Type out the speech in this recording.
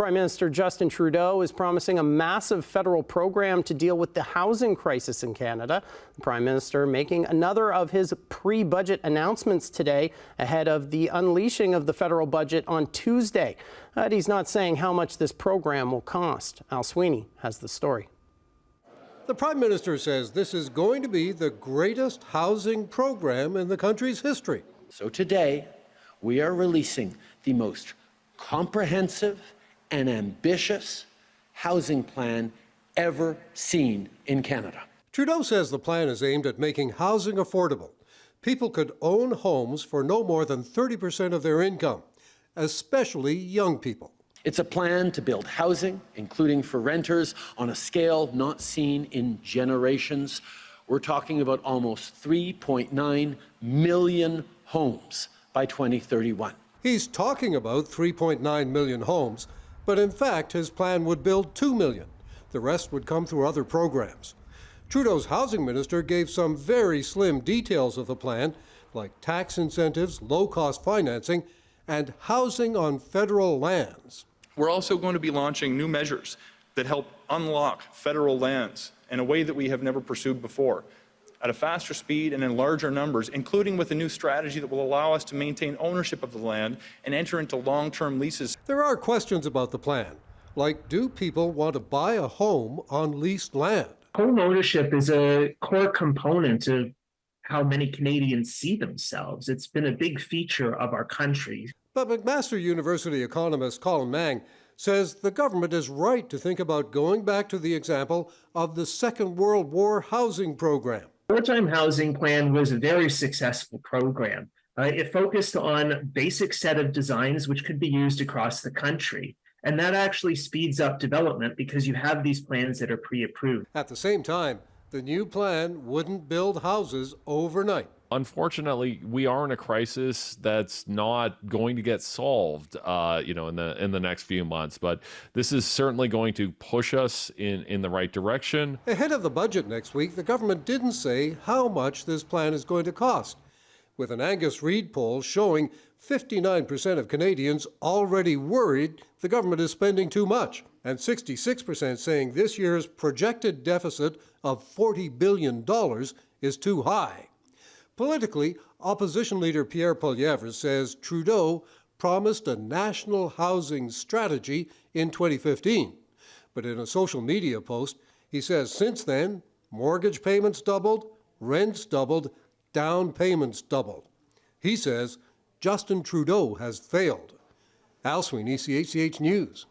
Prime Minister Justin Trudeau is promising a massive federal program to deal with the housing crisis in Canada. The Prime Minister making another of his pre-budget announcements today ahead of the unleashing of the federal budget on Tuesday. But he's not saying how much this program will cost. Al Sweeney has the story. The Prime Minister says this is going to be the greatest housing program in the country's history. So today, we are releasing the most comprehensive and ambitious housing plan ever seen in Canada. Trudeau says the plan is aimed at making housing affordable. People could own homes for no more than 30% of their income, especially young people. It's a plan to build housing, including for renters, on a scale not seen in generations. We're talking about almost 3.9 million homes by 2031. He's talking about 3.9 million homes, but in fact his plan would build 2 million. The rest would come through other programs. Trudeau's housing minister gave some very slim details of the plan, like tax incentives, low-cost financing, and housing on federal lands. We're also going to be launching new measures that help unlock federal lands in a way that we have never pursued before, at a faster speed and in larger numbers, including with a new strategy that will allow us to maintain ownership of the land and enter into long-term leases. There are questions about the plan, like do people want to buy a home on leased land? Home ownership is a core component of how many Canadians see themselves. It's been a big feature of our country. But McMaster University economist Colin Mang says the government is right to think about going back to the example of the Second World War housing program. The Wartime Housing Plan was a very successful program. It focused on a basic set of designs which could be used across the country. And that actually speeds up development because you have these plans that are pre-approved. At the same time, the new plan wouldn't build houses overnight. Unfortunately, we are in a crisis that's not going to get solved, in the next few months. But this is certainly going to push us in the right direction. Ahead of the budget next week, the government didn't say how much this plan is going to cost, with an Angus Reid poll showing 59% of Canadians already worried the government is spending too much, and 66% saying this year's projected deficit of $40 billion is too high. Politically, opposition leader Pierre Poilievre says Trudeau promised a national housing strategy in 2015. But in a social media post, he says since then, mortgage payments doubled, rents doubled, down payments doubled. He says Justin Trudeau has failed. Al Sweeney, CHCH News.